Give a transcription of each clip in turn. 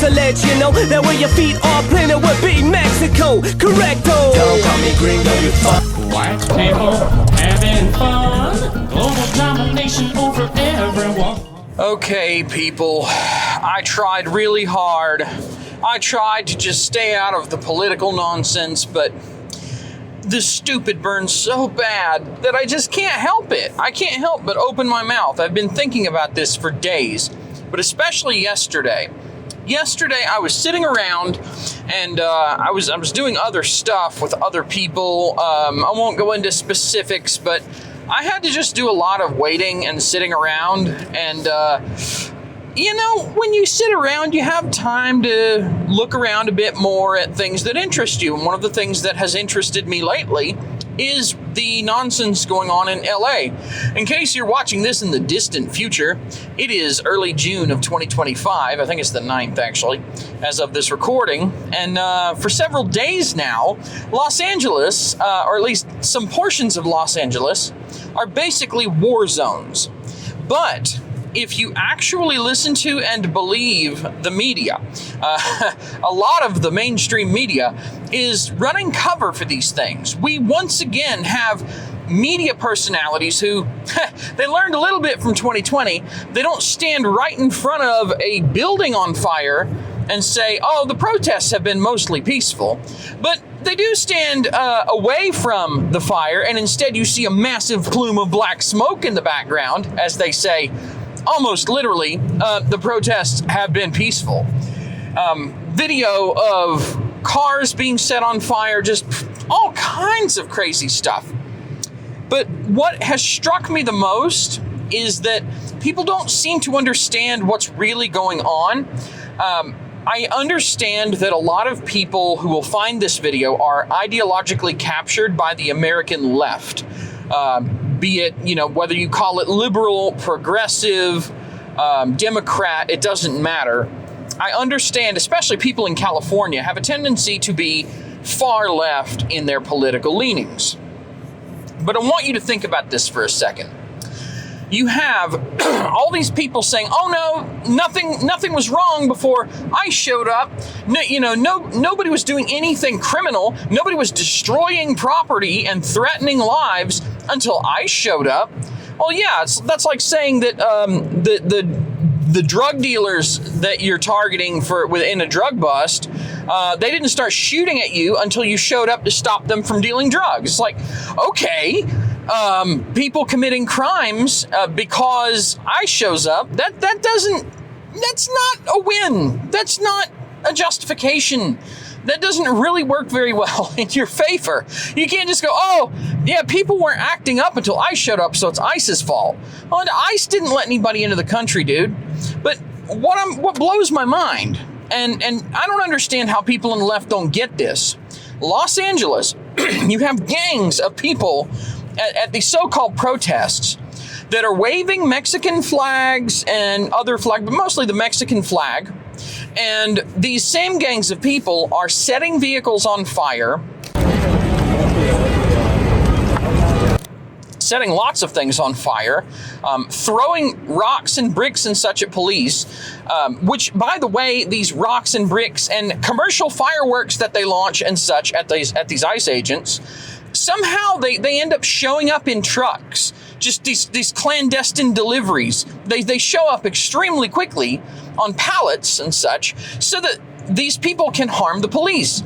to let you know that where your feet are planted would be Mexico. Correcto. Don't call me gringo, you fuck. White people having fun. Global domination over everyone. Okay, people, I tried really hard. I tried to just stay out of the political nonsense, but this stupid burns so bad that I just can't help it. I can't help but open my mouth. I've been thinking about this for days, but especially yesterday. Yesterday, I was sitting around and I was doing other stuff with other people. I won't go into specifics, but I had to just do a lot of waiting and sitting around. And, when you sit around, you have time to look around a bit more at things that interest you. And one of the things that has interested me lately is the nonsense going on in LA. In case you're watching this in the distant future, it is early June of 2025. I think it's the 9th, actually, as of this recording. And for several days now, Los Angeles, or at least some portions of Los Angeles, are basically war zones. But if you actually listen to and believe the media, a lot of the mainstream media is running cover for these things. We once again have media personalities who, they learned a little bit from 2020. They don't stand right in front of a building on fire and say, oh, the protests have been mostly peaceful. But they do stand away from the fire, and instead you see a massive plume of black smoke in the background as they say, almost literally, the protests have been peaceful. Video of cars being set on fire, just all kinds of crazy stuff. But what has struck me the most is that people don't seem to understand what's really going on. I understand that a lot of people who will find this video are ideologically captured by the American left. Be it, whether you call it liberal, progressive, Democrat, it doesn't matter. I understand, especially people in California, have a tendency to be far left in their political leanings. But I want you to think about this for a second. You have all these people saying, oh no, nothing was wrong before I showed up. Nobody was doing anything criminal. Nobody was destroying property and threatening lives until I showed up. Well, yeah, that's like saying that the drug dealers that you're targeting within a drug bust, they didn't start shooting at you until you showed up to stop them from dealing drugs. It's like, okay, people committing crimes because I shows up, that's not a win. That's not a justification. That doesn't really work very well in your favor. You can't just go, oh, yeah, people weren't acting up until ICE showed up, so it's ICE's fault. Well, ICE didn't let anybody into the country, dude. But what blows my mind, and I don't understand how people on the left don't get this. Los Angeles, you have gangs of people at the so-called protests that are waving Mexican flags and other flags, but mostly the Mexican flag. And these same gangs of people are setting vehicles on fire, setting lots of things on fire, throwing rocks and bricks and such at police, which, by the way, these rocks and bricks and commercial fireworks that they launch and such at these ICE agents, somehow they end up showing up in trucks. Just these clandestine deliveries. They show up extremely quickly on pallets and such so that these people can harm the police.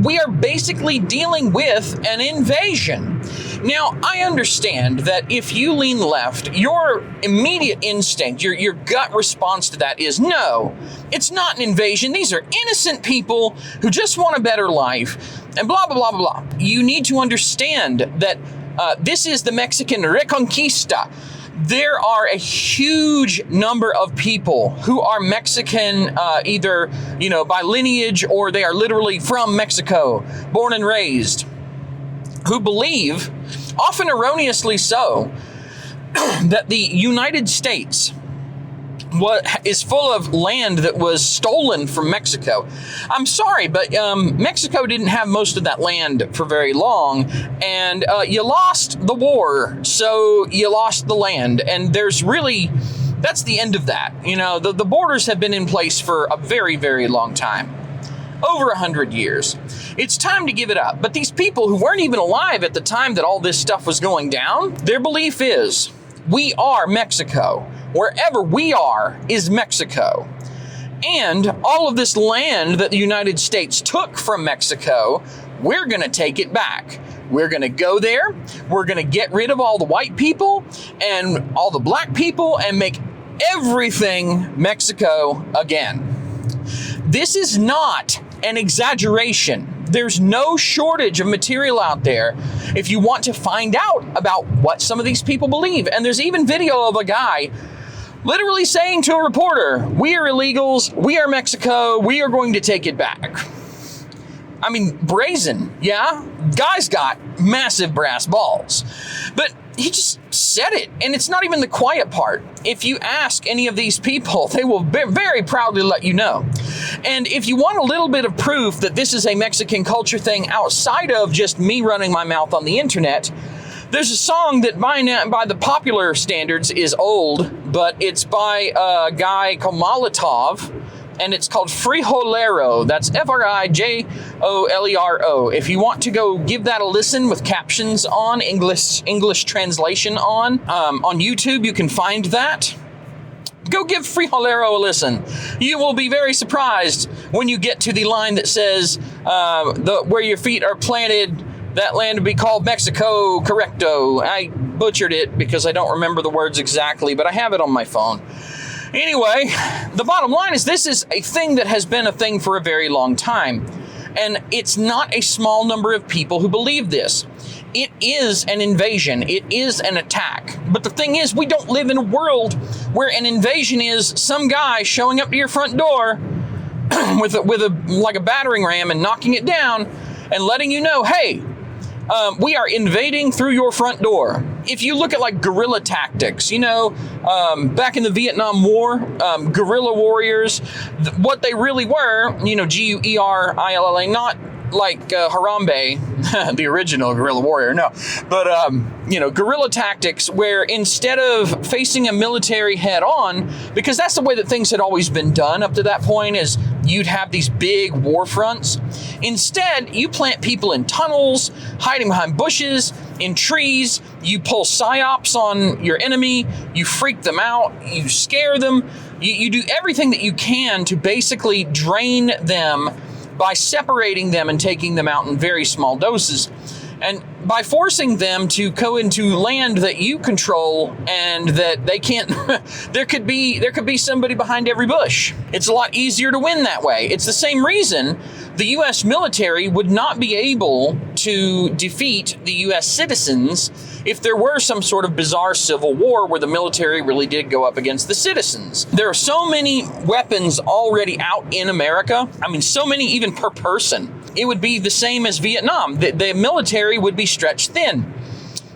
We are basically dealing with an invasion. Now, I understand that if you lean left, your immediate instinct, your gut response to that is, no, it's not an invasion. These are innocent people who just want a better life, and blah, blah, blah, blah, blah. You need to understand that this is the Mexican Reconquista. There are a huge number of people who are Mexican, either, by lineage, or they are literally from Mexico, born and raised, who believe, often erroneously so, that the United States is full of land that was stolen from Mexico. I'm sorry, but Mexico didn't have most of that land for very long, and you lost the war, so you lost the land. And there's really That's the end of that. You know, the borders have been in place for a very, very long time. Over 100 years. It's time to give it up. But these people who weren't even alive at the time that all this stuff was going down, their belief is, we are Mexico. Wherever we are is Mexico. And all of this land that the United States took from Mexico, we're going to take it back. We're going to go there. We're going to get rid of all the white people and all the black people and make everything Mexico again. This is not an exaggeration. There's no shortage of material out there if you want to find out about what some of these people believe. And there's even video of a guy literally saying to a reporter, we are illegals, we are Mexico, we are going to take it back. I mean, brazen, yeah? Guy's got massive brass balls. But he just said it, and it's not even the quiet part. If you ask any of these people, they will very proudly let you know. And if you want a little bit of proof that this is a Mexican culture thing outside of just me running my mouth on the internet, there's a song that by the popular standards is old, but it's by a guy called Molotov, and it's called Frijolero. That's Frijolero. If you want to go give that a listen with captions on, English translation on YouTube, you can find that. Go give Frijolero a listen. You will be very surprised when you get to the line that says, where your feet are planted, that land would be called Mexico, correcto. I butchered it because I don't remember the words exactly, but I have it on my phone. Anyway, the bottom line is this is a thing that has been a thing for a very long time. And it's not a small number of people who believe this. It is an invasion. It is an attack. But the thing is, we don't live in a world where an invasion is some guy showing up to your front door with a battering ram and knocking it down and letting you know, hey, we are invading through your front door. If you look at like guerrilla tactics, back in the Vietnam War, guerrilla warriors, what they really were, Guerilla, not like Harambe, the original guerrilla warrior, no. But, guerrilla tactics where instead of facing a military head on, because that's the way that things had always been done up to that point, is you'd have these big war fronts. Instead, you plant people in tunnels, hiding behind bushes, in trees, you pull psyops on your enemy, you freak them out, you scare them, you do everything that you can to basically drain them by separating them and taking them out in very small doses. And by forcing them to go into land that you control and that they can't, there could be somebody behind every bush. It's a lot easier to win that way. It's the same reason the U.S. military would not be able to defeat the U.S. citizens if there were some sort of bizarre civil war where the military really did go up against the citizens. There are so many weapons already out in America. I mean, so many even per person. It would be the same as Vietnam. The military would be stretched thin.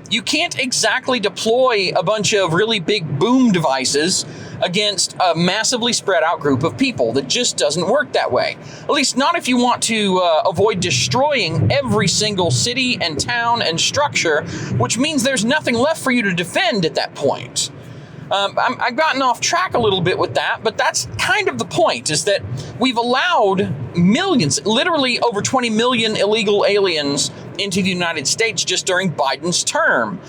You can't exactly deploy a bunch of really big boom devices against a massively spread out group of people. That just doesn't work that way. At least not if you want to avoid destroying every single city and town and structure, which means there's nothing left for you to defend at that point. I've gotten off track a little bit with that, but that's kind of the point, is that we've allowed millions, literally over 20 million illegal aliens into the United States just during Biden's term.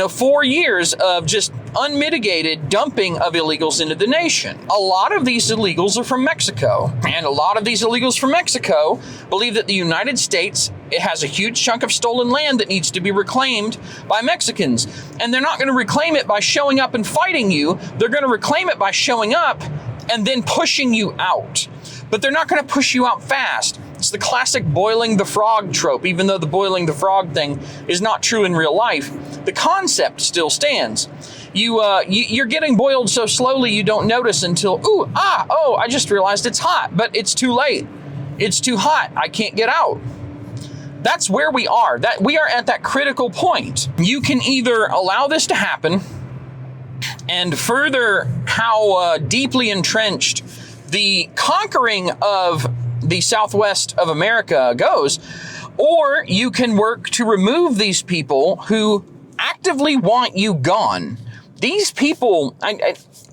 4 years of just unmitigated dumping of illegals into the nation. A lot of these illegals are from Mexico, and a lot of these illegals from Mexico believe that the United States, it has a huge chunk of stolen land that needs to be reclaimed by Mexicans. And they're not going to reclaim it by showing up and fighting you. They're going to reclaim it by showing up and then pushing you out. But they're not going to push you out fast. It's the classic boiling the frog trope, even though the boiling the frog thing is not true in real life. The concept still stands. You're getting boiled so slowly you don't notice until, I just realized it's hot, but it's too late. It's too hot. I can't get out. That's where we are. That we are at that critical point. You can either allow this to happen and further how deeply entrenched the conquering of the Southwest of America goes, or you can work to remove these people who actively want you gone. These people,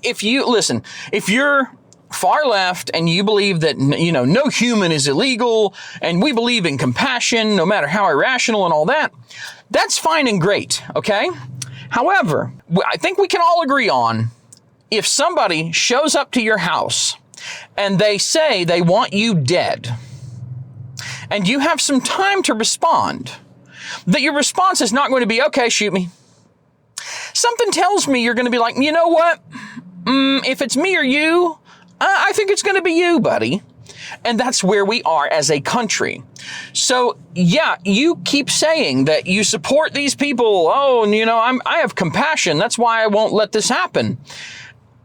if you're far left and you believe that, no human is illegal and we believe in compassion, no matter how irrational and all that, that's fine and great, okay? However, I think we can all agree on if somebody shows up to your house and they say they want you dead and you have some time to respond, that your response is not going to be, okay, shoot me. Something tells me you're going to be like, you know what? If it's me or you, I think it's going to be you, buddy. And that's where we are as a country. So, yeah, you keep saying that you support these people. Oh, I have compassion. That's why I won't let this happen.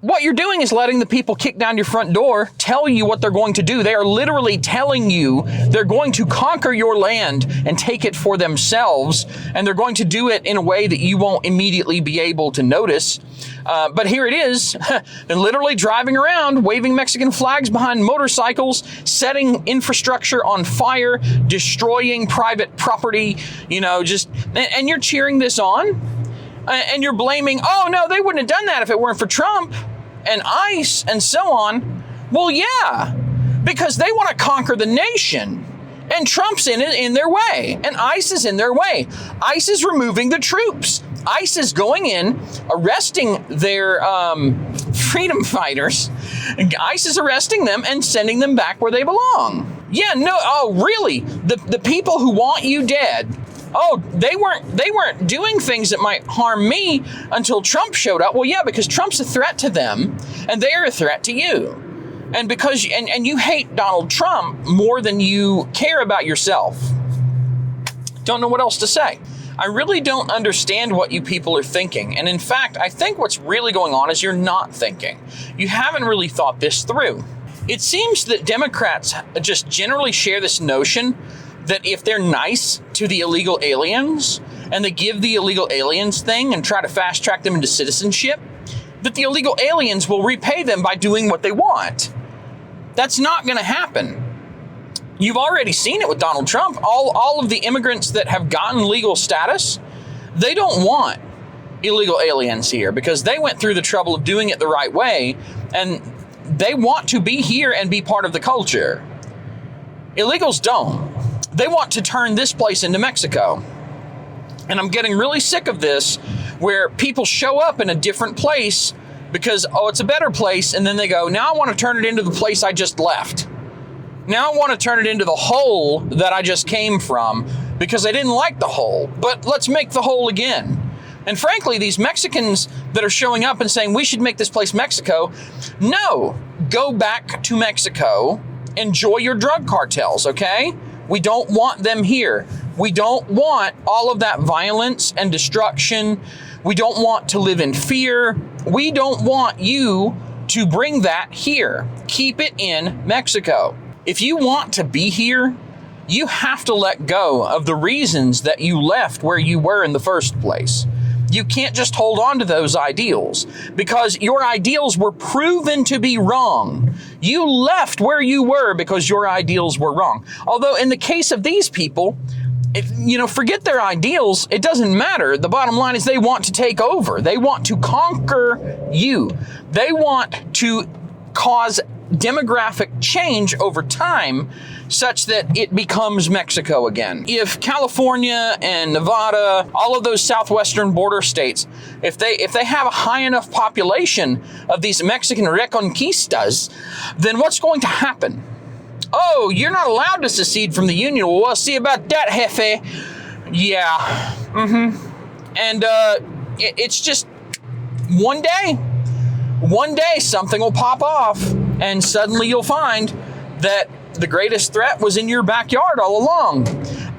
What you're doing is letting the people kick down your front door, tell you what they're going to do. They are literally telling you they're going to conquer your land and take it for themselves, and they're going to do it in a way that you won't immediately be able to notice. But here it is. They're literally driving around, waving Mexican flags behind motorcycles, setting infrastructure on fire, destroying private property, and you're cheering this on, and you're blaming, oh, no, they wouldn't have done that if it weren't for Trump and ICE and so on. Well, yeah, because they want to conquer the nation. And Trump's in their way, and ICE is in their way. ICE is removing the troops. ICE is going in, arresting their freedom fighters. ICE is arresting them and sending them back where they belong. Yeah, no, oh, really? The people who want you dead, oh, they weren't doing things that might harm me until Trump showed up. Well, yeah, because Trump's a threat to them, and they're a threat to you. And because and you hate Donald Trump more than you care about yourself. Don't know what else to say. I really don't understand what you people are thinking. And in fact, I think what's really going on is you're not thinking. You haven't really thought this through. It seems that Democrats just generally share this notion that if they're nice to the illegal aliens and they give the illegal aliens thing and try to fast track them into citizenship, that the illegal aliens will repay them by doing what they want. That's not going to happen. You've already seen it with Donald Trump. All of the immigrants that have gotten legal status, they don't want illegal aliens here because they went through the trouble of doing it the right way, and they want to be here and be part of the culture. Illegals don't. They want to turn this place into Mexico. And I'm getting really sick of this, where people show up in a different place because, oh, it's a better place. And then they go, now I want to turn it into the place I just left. Now I want to turn it into the hole that I just came from because I didn't like the hole. But let's make the hole again. And frankly, these Mexicans that are showing up and saying we should make this place Mexico, no, go back to Mexico. Enjoy your drug cartels, okay? We don't want them here. We don't want all of that violence and destruction. We don't want to live in fear. We don't want you to bring that here. Keep it in Mexico. If you want to be here, you have to let go of the reasons that you left where you were in the first place. You can't just hold on to those ideals because your ideals were proven to be wrong. You left where you were because your ideals were wrong. Although in the case of these people, forget their ideals. It doesn't matter. The bottom line is they want to take over. They want to conquer you. They want to cause demographic change over time such that it becomes Mexico again. If California and Nevada, all of those southwestern border states, if they have a high enough population of these Mexican Reconquistas, then what's going to happen? Oh, you're not allowed to secede from the Union. Well, we'll see about that, Jefe. Yeah. And it's just one day something will pop off, and suddenly you'll find that the greatest threat was in your backyard all along.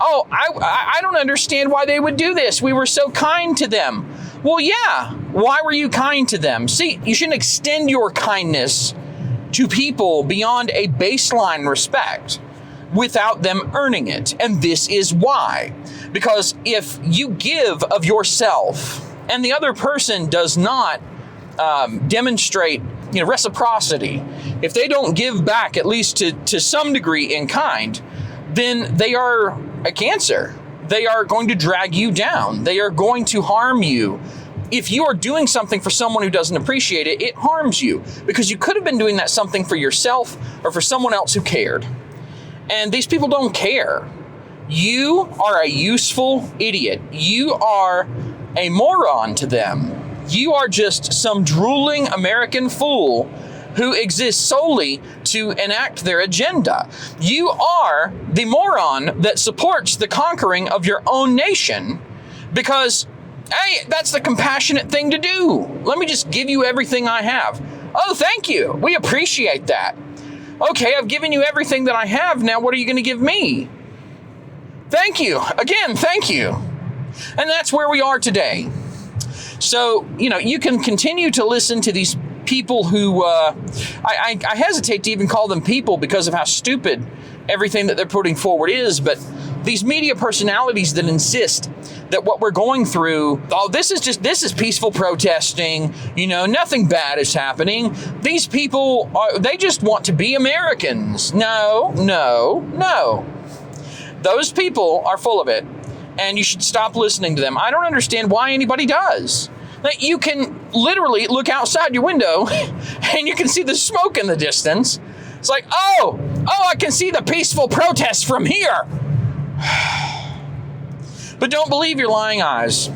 Oh, I don't understand why they would do this. We were so kind to them. Well, yeah. Why were you kind to them? See, you shouldn't extend your kindness to people beyond a baseline respect without them earning it. And this is why. Because if you give of yourself and the other person does not demonstrate reciprocity, if they don't give back at least to some degree in kind, then they are a cancer. They are going to drag you down. They are going to harm you if you are doing something for someone who doesn't appreciate it, it harms you, because you could have been doing that something for yourself or for someone else who cared. And these people don't care. You are a useful idiot. You are a moron to them. You are just some drooling American fool who exists solely to enact their agenda. You are the moron that supports the conquering of your own nation because, hey, that's the compassionate thing to do. Let me just give you everything I have. Oh, thank you. We appreciate that. Okay, I've given you everything that I have. Now, what are you going to give me? Thank you. Again, thank you. And that's where we are today. So, you can continue to listen to these people who, I hesitate to even call them people because of how stupid everything that they're putting forward is, but these media personalities that insist that what we're going through, this is peaceful protesting, nothing bad is happening. These people, they just want to be Americans. No. Those people are full of it, and you should stop listening to them. I don't understand why anybody does. You can literally look outside your window and you can see the smoke in the distance. It's like, oh, I can see the peaceful protest from here. But don't believe your lying eyes.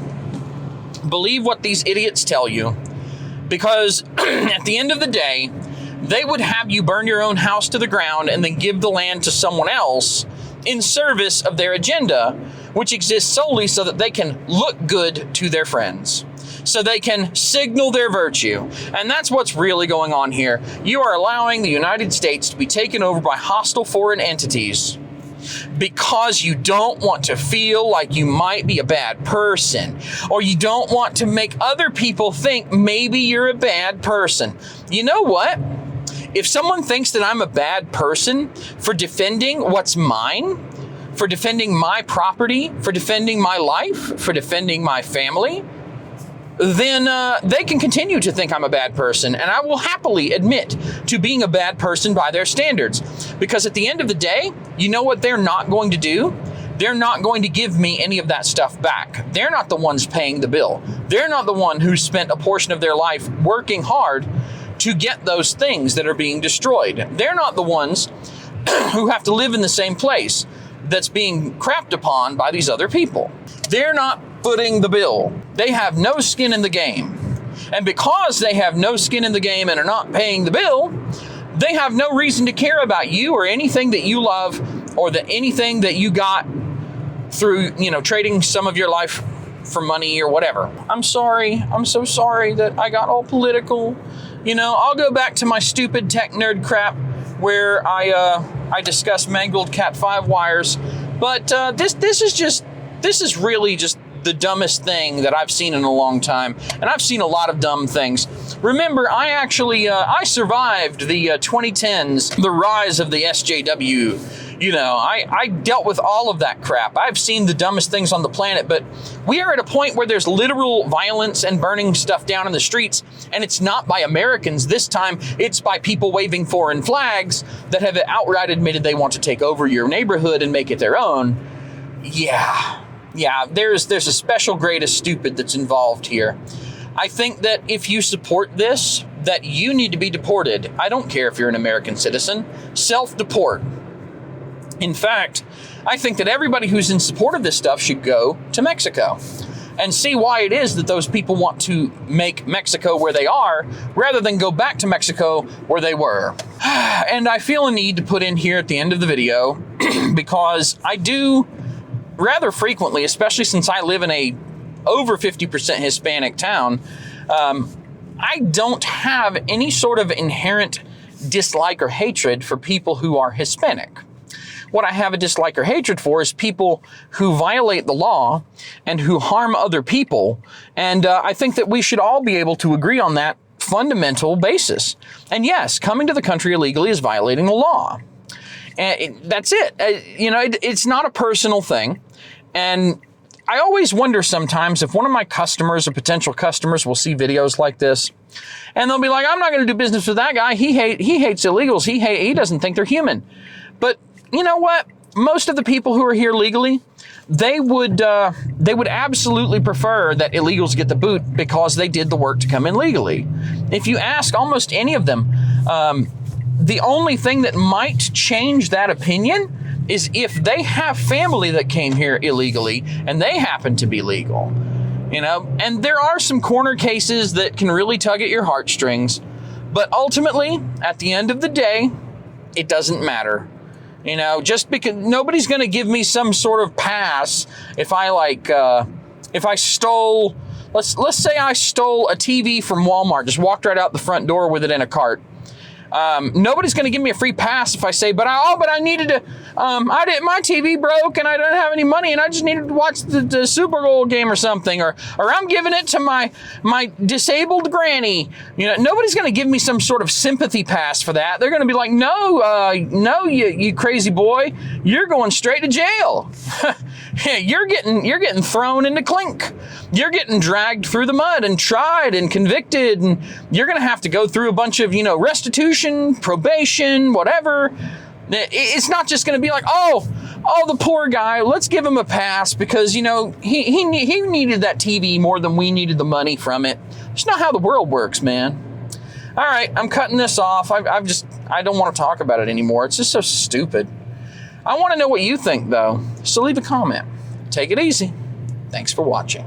Believe what these idiots tell you, because at the end of the day, they would have you burn your own house to the ground and then give the land to someone else in service of their agenda, which exists solely so that they can look good to their friends, so they can signal their virtue. And that's what's really going on here. You are allowing the United States to be taken over by hostile foreign entities because you don't want to feel like you might be a bad person, or you don't want to make other people think maybe you're a bad person. You know what? If someone thinks that I'm a bad person for defending what's mine, for defending my property, for defending my life, for defending my family, then they can continue to think I'm a bad person, and I will happily admit to being a bad person by their standards. Because at the end of the day, you know what they're not going to do? They're not going to give me any of that stuff back. They're not the ones paying the bill. They're not the one who spent a portion of their life working hard to get those things that are being destroyed. They're not the ones who have to live in the same place that's being crapped upon by these other people. They're not footing the bill. They have no skin in the game. And because they have no skin in the game and are not paying the bill, they have no reason to care about you or anything that you love, or anything that you got through, trading some of your life for money or whatever. I'm sorry. I'm so sorry that I got all political. I'll go back to my stupid tech nerd crap where I discuss mangled Cat 5 wires. But this is really just the dumbest thing that I've seen in a long time. And I've seen a lot of dumb things. Remember, I actually, I survived the 2010s, the rise of the SJW. I dealt with all of that crap. I've seen the dumbest things on the planet, but we are at a point where there's literal violence and burning stuff down in the streets, and it's not by Americans. This time, it's by people waving foreign flags that have outright admitted they want to take over your neighborhood and make it their own. Yeah, there's a special grade of stupid that's involved here. I think that if you support this, that you need to be deported. I don't care if you're an American citizen. Self-deport. In fact, I think that everybody who's in support of this stuff should go to Mexico and see why it is that those people want to make Mexico where they are rather than go back to Mexico where they were. And I feel a need to put in here at the end of the video because I do rather frequently, especially since I live in a over 50% Hispanic town, I don't have any sort of inherent dislike or hatred for people who are Hispanic. What I have a dislike or hatred for is people who violate the law and who harm other people. And I think that we should all be able to agree on that fundamental basis. And yes, coming to the country illegally is violating the law. And that's it. It's not a personal thing. And I always wonder sometimes if one of my customers or potential customers will see videos like this, and they'll be like, I'm not going to do business with that guy. He hates illegals. He doesn't think they're human. But you know what? most of the people who are here legally, they would absolutely prefer that illegals get the boot because they did the work to come in legally. If you ask almost any of them, the only thing that might change that opinion is if they have family that came here illegally and they happen to be legal. And there are some corner cases that can really tug at your heartstrings, but ultimately, at the end of the day, it doesn't matter. Just because nobody's going to give me some sort of pass if I stole, let's say I stole a TV from Walmart, just walked right out the front door with it in a cart. Nobody's going to give me a free pass if I say, but I needed to, my TV broke and I don't have any money and I just needed to watch the Super Bowl game or something, or I'm giving it to my disabled granny. Nobody's going to give me some sort of sympathy pass for that. They're going to be like, no, you crazy boy, you're going straight to jail. You're getting thrown into clink. You're getting dragged through the mud and tried and convicted, and you're going to have to go through a bunch of, restitution, probation, whatever. It's not just going to be like, oh, the poor guy, let's give him a pass because, he needed that TV more than we needed the money from it. It's not how the world works, man. All right, I'm cutting this off. I don't want to talk about it anymore. It's just so stupid. I want to know what you think, though, so leave a comment. Take it easy. Thanks for watching.